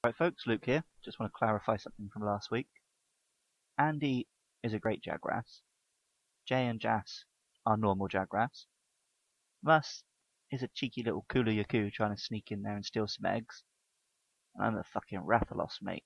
Right, folks, Luke here. Just want to clarify something from last week. Andy is a great Jagras. Jay and Jas are normal Jagras. Russ is a cheeky little Kulu Ya Ku trying to sneak in there and steal some eggs. And I'm a fucking Rathalos, mate.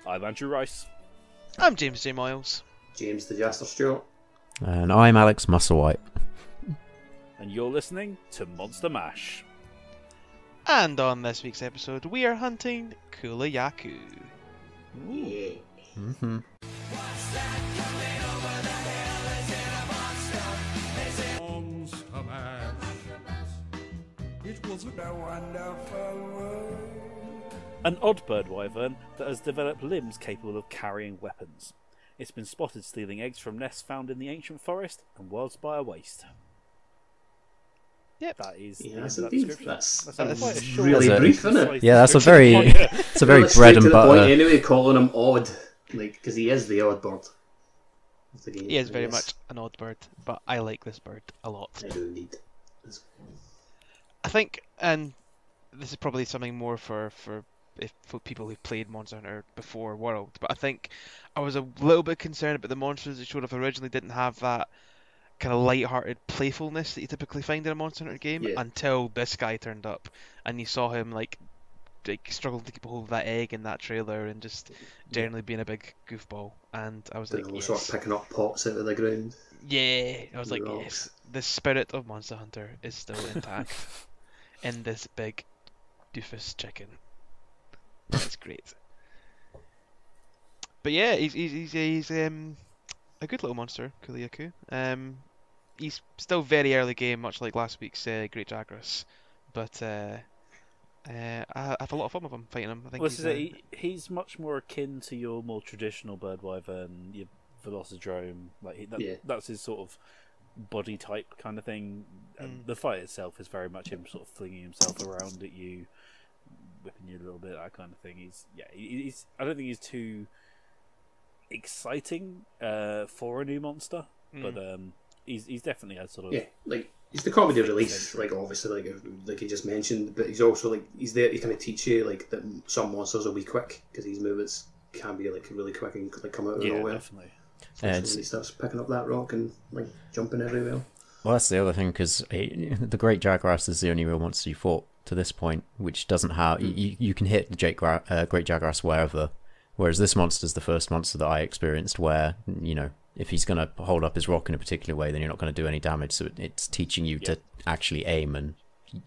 I'm Andrew Rice. I'm James J. Miles. James the Jester Stewart. And I'm Alex Musselwhite. And you're listening to Monster Mash. And on this week's episode, we are hunting Kulu Ya Ku. Yeah. Mm-hmm. Monster Mash. It was a wonderful world. An odd bird wyvern that has developed limbs capable of carrying weapons. It's been spotted stealing eggs from nests found in the ancient forest and Worldspire Waste. Yep. That is Yes, that indeed. description. That's quite a short, really That's a- brief, isn't it? concise Yeah, that's a description. very, it's a very Well, it's bread straight and to the point butter. anyway, calling him odd, like because he is the odd bird of the game. He is I very guess. much an odd bird, but I like this bird a lot. I do indeed. I think, and this is probably something more for people who've played Monster Hunter before World, but I think I was a little bit concerned about the monsters that showed up originally didn't have that kind of light-hearted playfulness that you typically find in a Monster Hunter game until this guy turned up and you saw him like struggling to keep a hold of that egg in that trailer and just generally being a big goofball, and I was like, All yes. sort of picking up pots out of the ground. Yeah, I was like, Rocks. yes, the spirit of Monster Hunter is still intact in this big doofus chicken. That's great. But yeah, he's a good little monster, Kulu Ya Ku. He's still very early game, much like last week's Great Jagras, but I had a lot of fun with him fighting him. I think Well, he's much more akin to your more traditional bird wyvern, your Velocidrome. That's his sort of body type kind of thing. And the fight itself is very much him sort of flinging himself around at you, whipping you a little bit, that kind of thing. He's I don't think he's too exciting for a new monster, but he's definitely a sort of like he's the comedy relief, like obviously like he just mentioned, but he's also like he's there to kind of teach you like that some monsters will be quick because his movements can be like really quick and like come out of nowhere. Definitely. When he starts picking up that rock and like jumping everywhere. Well, that's the other thing, because the Great Jagras is the only real monster you fought to this point, which doesn't have... You can hit the Great Jagras wherever, whereas this monster's the first monster that I experienced where, you know, if he's going to hold up his rock in a particular way, then you're not going to do any damage, so it's teaching you to actually aim and,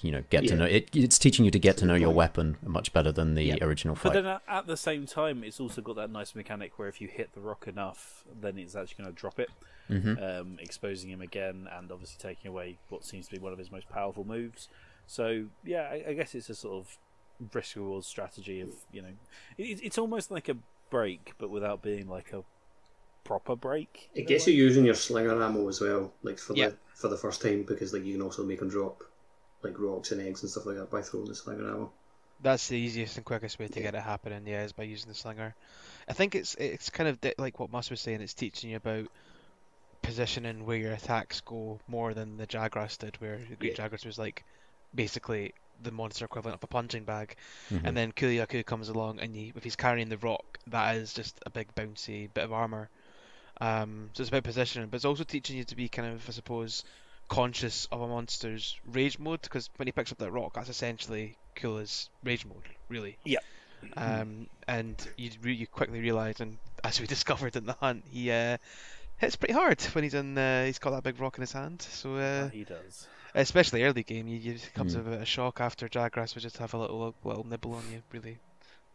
you know, get to know... It's teaching you to get to know your weapon much better than the original fight. But then at the same time, it's also got that nice mechanic where if you hit the rock enough, then it's actually going to drop it, exposing him again, and obviously taking away what seems to be one of his most powerful moves. So yeah, I guess it's a sort of risk reward strategy of, you know, it's almost like a break, but without being like a proper break. It gets you using your slinger ammo as well, like for the first time, because like you can also make them drop like rocks and eggs and stuff like that by throwing the slinger ammo. That's the easiest and quickest way to get it happening, is by using the slinger. I think it's kind of like what Mus was saying, it's teaching you about positioning where your attacks go more than the Jagras did, where the Great Jagras was like basically the monster equivalent of a punching bag, and then Kulu Ya Ku comes along and if he's carrying the rock, that is just a big bouncy bit of armor. So it's about positioning, but it's also teaching you to be kind of, I suppose, conscious of a monster's rage mode, because when he picks up that rock, that's essentially Kula's rage mode, really. Yeah. And you quickly realise, and as we discovered in the hunt, he hits pretty hard when he's got that big rock in his hand. So He does. especially early game, it comes with a bit of shock after Jagras would just have a little nibble on you, really.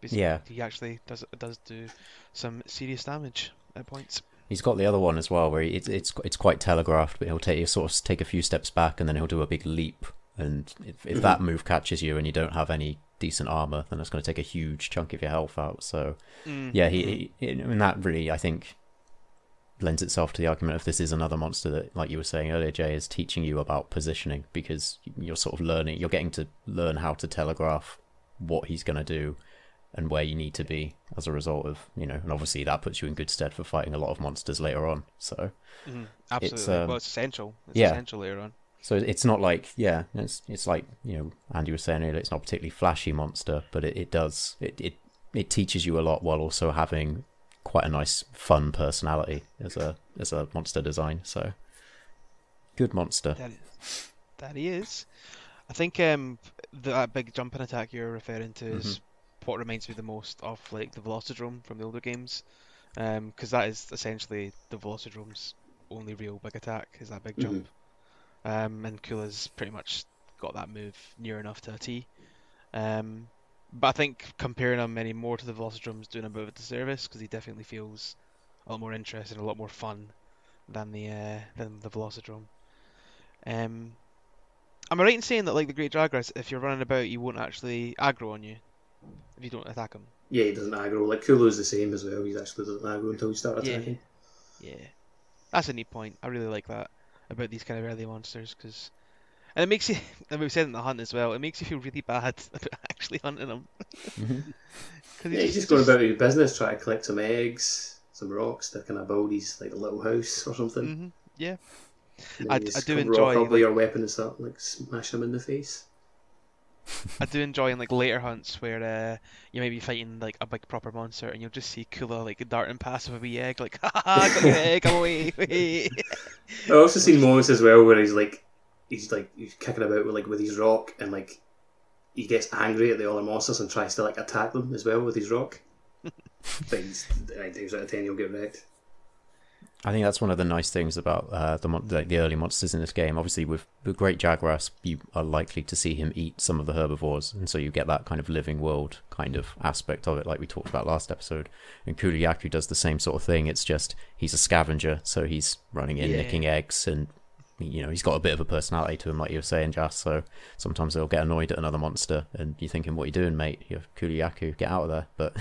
Basically, he actually does do some serious damage at points. He's got the other one as well, where it's quite telegraphed, but he'll take a few steps back and then he'll do a big leap. And if that move catches you and you don't have any decent armor, then it's going to take a huge chunk of your health out. So and that really, I think, lends itself to the argument of this is another monster that, like you were saying earlier, Jay, is teaching you about positioning, because you're sort of you're getting to learn how to telegraph what he's going to do, and where you need to be as a result of, and obviously that puts you in good stead for fighting a lot of monsters later on. So Absolutely. Well, it's essential. It's yeah. essential later on. So it's not like, it's like, Andy was saying earlier, it's not a particularly flashy monster, but it teaches you a lot while also having quite a nice, fun personality as a monster design. So good monster. That he is. I think that big jumping attack you're referring to is what reminds me the most of like the Velocidrome from the older games, because that is essentially the Velocidrome's only real big attack is that big jump. And Kula's pretty much got that move near enough to a T. But I think comparing him any more to the Velocidrome's doing a bit of a disservice, because he definitely feels a lot more interesting, a lot more fun than the Velocidrome. Am I right in saying that like the Great Jagras, if you're running about, he won't actually aggro on you if you don't attack him? Yeah, he doesn't aggro. Like Kulu's the same as well. He actually doesn't aggro until you start attacking. Yeah, that's a neat point. I really like that about these kind of early monsters, and it makes you, and we've said in the hunt as well, it makes you feel really bad about actually hunting them. He's just going about his business, trying to collect some eggs, some rocks to kind of build his like a little house or something. Yeah. I do enjoy probably your weapon and start like smashing him in the face. I do enjoy in like later hunts where you may be fighting like a big proper monster and you'll just see Kula like darting past with a wee egg, like ha ha, got your egg, come away. I've also seen moments as well where he's kicking about with his rock, and like he gets angry at the other monsters and tries to like attack them as well with his rock. But 9 times out of 10 he'll get wrecked. I think that's one of the nice things about the early monsters in this game. Obviously, with the Great Jagras, you are likely to see him eat some of the herbivores, and so you get that kind of living world kind of aspect of it, like we talked about last episode. And Kulu Ya Ku does the same sort of thing. It's just he's a scavenger, so he's running in, nicking eggs, and he's got a bit of a personality to him, like you were saying, Jas. So sometimes they'll get annoyed at another monster, and you're thinking, "What are you doing, mate? You're Kulu Ya Ku, get out of there!" But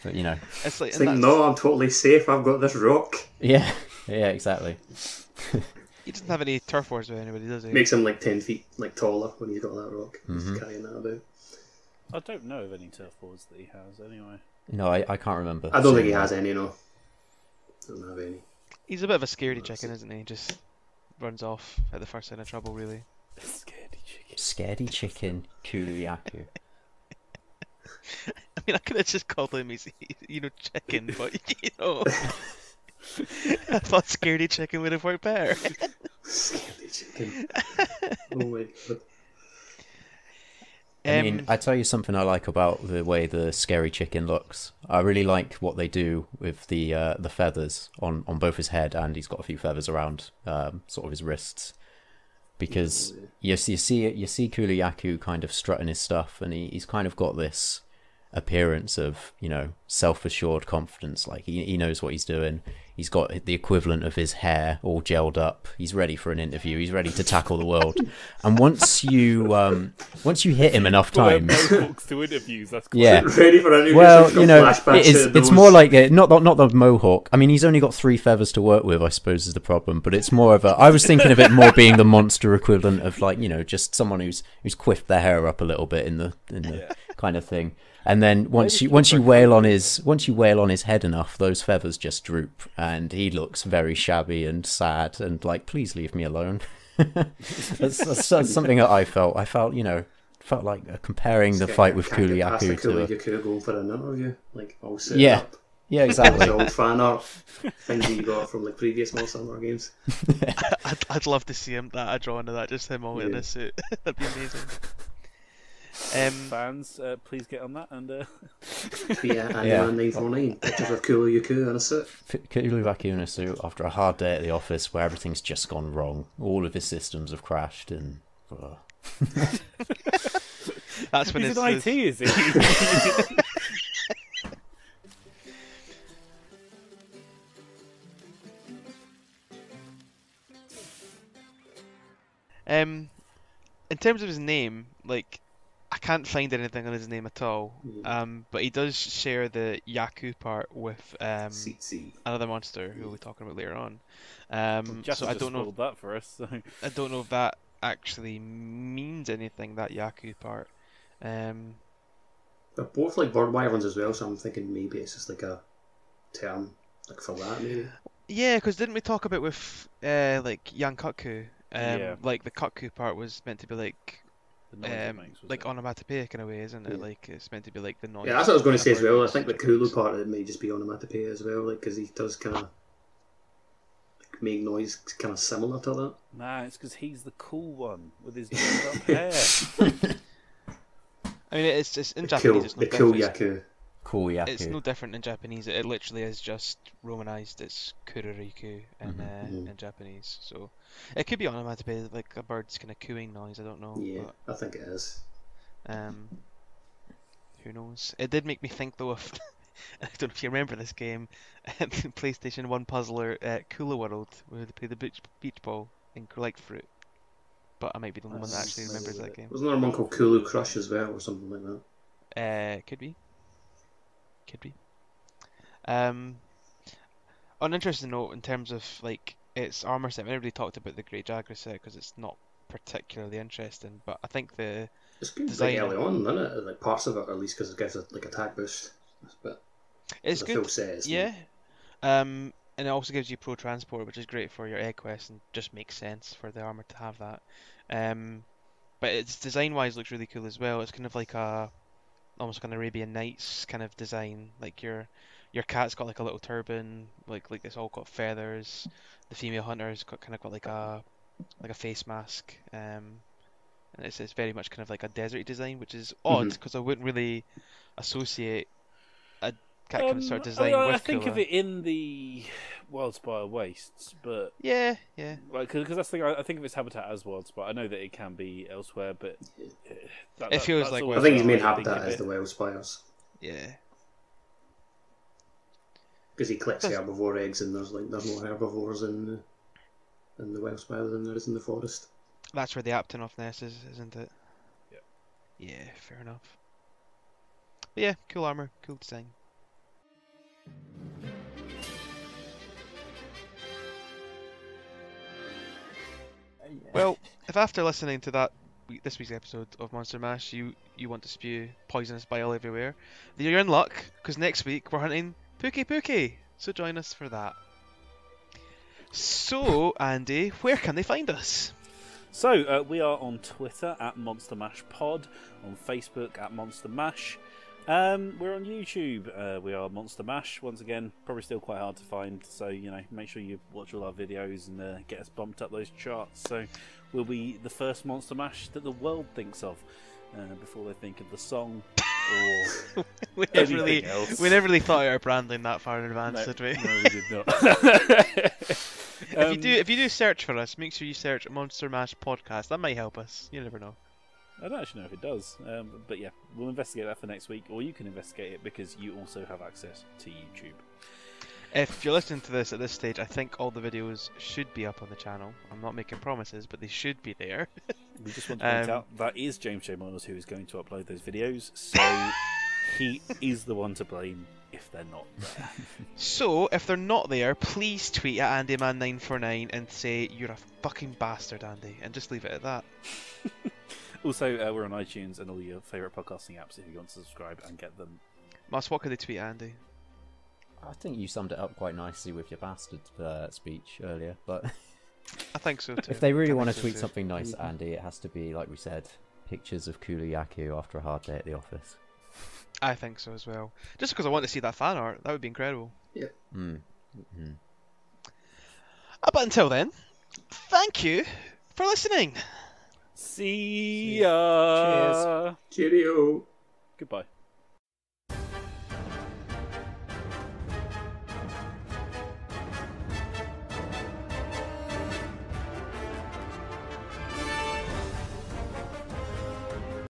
it's like no, I'm totally safe. I've got this rock. Yeah, exactly. He doesn't have any turf wars with anybody, does he? Makes him like 10 feet taller when he's got that rock. He's carrying that about. I don't know of any turf wars that he has anyway. No, I can't remember. I don't think he has any. No, doesn't have any. He's a bit of a scaredy chicken, isn't he? Just runs off at the first sign of trouble, really. Scaredy chicken, Kulu Ya Ku. I mean, I could have just called him his, chicken, but I thought scaredy chicken would have worked better. Scaredy chicken. Oh my god. I mean, I tell you something I like about the way the scary chicken looks. I really like what they do with the feathers on both his head, and he's got a few feathers around sort of his wrists, because you see Kulu Ya Ku kind of strutting his stuff, and he's kind of got this appearance of self-assured confidence, like he knows what he's doing. He's got the equivalent of his hair all gelled up. He's ready for an interview. He's ready to tackle the world. And once you hit him enough times, to interviews, that's quite ready for interviews. Well, it's more like not the mohawk. I mean, he's only got 3 feathers to work with, I suppose, is the problem. But it's more of I was thinking of it more being the monster equivalent of just someone who's quiffed their hair up a little bit in the kind of thing. And then once you wail on his head enough, those feathers just droop, and he looks very shabby and sad and like, please leave me alone. that's something that I felt. I felt like comparing the fight with Kulu Ya Ku to go for an interview, like all set up. Yeah, exactly. Old fan art things that you got from like previous Monster Hunter games. I'd love to see him a drawing of that, just him all in a suit. That'd be amazing. Fans, please get on that and Andy 949 pictures of Kulu Ya Ku in a suit. Kulu Ya Ku in a suit after a hard day at the office where everything's just gone wrong. All of his systems have crashed, and that's when he's in IT, is he? In terms of his name, like, I can't find anything on his name at all. But he does share the Yaku part with another monster who we'll be talking about later on. So I don't know that for us. So. I don't know if that actually means anything, that Yaku part. They're both like bird wyverns as well, so I'm thinking maybe it's just like a term like for that, maybe. Yeah, because didn't we talk about with like Yankaku? Yeah. Like the Kaku part was meant to be like The noise it makes, was like it? onomatopoeic in a way, isn't it? Yeah. Like it's meant to be like the noise. Yeah, that's what I was going to a say as bird well. I makes think the during Kulu breaks. part of it may just be onomatopoeia as well, like because he does kind of like, make noise kind of similar to that. Nah, it's because he's the cool one with his up hair. I mean, it's just in Japanese. It's no The Kulu Ya different. Ku. Kulu Ya It's Ku. no different in Japanese. It literally is just romanized. It's kururiku in Japanese. So it could be onomatopoeia, like a bird's kind of cooing noise. I don't know. Yeah, But, I think it is. who knows? It did make me think though of I don't know if you remember this game, the PlayStation 1 puzzler Kula World, where they play the beach ball and collect fruit. But I might be the only one that actually remembers that game. Wasn't there one called Kulu Crush as well, or something like that? Could be. On an interesting note, in terms of like its armor set, we never really talked about the Great Jaguar set because it's not particularly interesting. But I think the It's good design like early on, isn't it? Like parts of it, or at least, because it gives it like attack boost. But it's the good. full set is Yeah. And it also gives you pro transport, which is great for your egg quest and just makes sense for the armor to have that. But its design wise looks really cool as well. It's kind of like a almost like an Arabian Nights kind of design. Like your cat's got like a little turban, like it's all got feathers. The female hunter's kind of got like a face mask. And it's very much kind of like a deserty design, which is odd because I wouldn't really associate a cat kind of sort of design with I think Kula. of it in the Wildspire Wastes, but Yeah. like because that's the thing. I think of its habitat as Wildspire. I know that it can be elsewhere, but It feels that's like always I think his how main I think habitat of is it. the wild spires. Yeah. Because he collects herbivore eggs, and there's more herbivores in the wild spire than there is in the forest. That's where the Aptonoff nest is, isn't it? Yeah. Yeah, fair enough. But yeah, cool armor, cool design. Well, if after listening to this week's episode of Monster Mash, you want to spew poisonous bile everywhere, then you're in luck, because next week we're hunting Pookie. So join us for that. So, Andy, where can they find us? So we are on Twitter at Monster Mash Pod, on Facebook at Monster Mash. We're on YouTube. We are Monster Mash. Once again, probably still quite hard to find. So make sure you watch all our videos and get us bumped up those charts. So we'll be the first Monster Mash that the world thinks of before they think of the song or we never anything else. really thought of our branding that far in advance, did we? No, we did not. If you do search for us, make sure you search Monster Mash Podcast. That might help us. You never know. I don't actually know if it does, but yeah, we'll investigate that for next week, or you can investigate it because you also have access to YouTube. If you're listening to this at this stage, I think all the videos should be up on the channel. I'm not making promises, but they should be there. We just want to point out that is James J. Miles who is going to upload those videos, so he is the one to blame if they're not there. So, if they're not there, please tweet at AndyMan949 and say, "You're a fucking bastard, Andy," and just leave it at that. Also, we're on iTunes and all your favourite podcasting apps if you want to subscribe and get them. Mas, what could they tweet at Andy? I think you summed it up quite nicely with your bastard speech earlier, but I think so too. if they really I want to think so tweet too. something nice at Andy, it has to be, like we said, pictures of Kulu Ya Ku after a hard day at the office. I think so as well. Just because I want to see that fan art, that would be incredible. Yeah. But until then, thank you for listening. See ya! Cheers. Cheerio. Goodbye.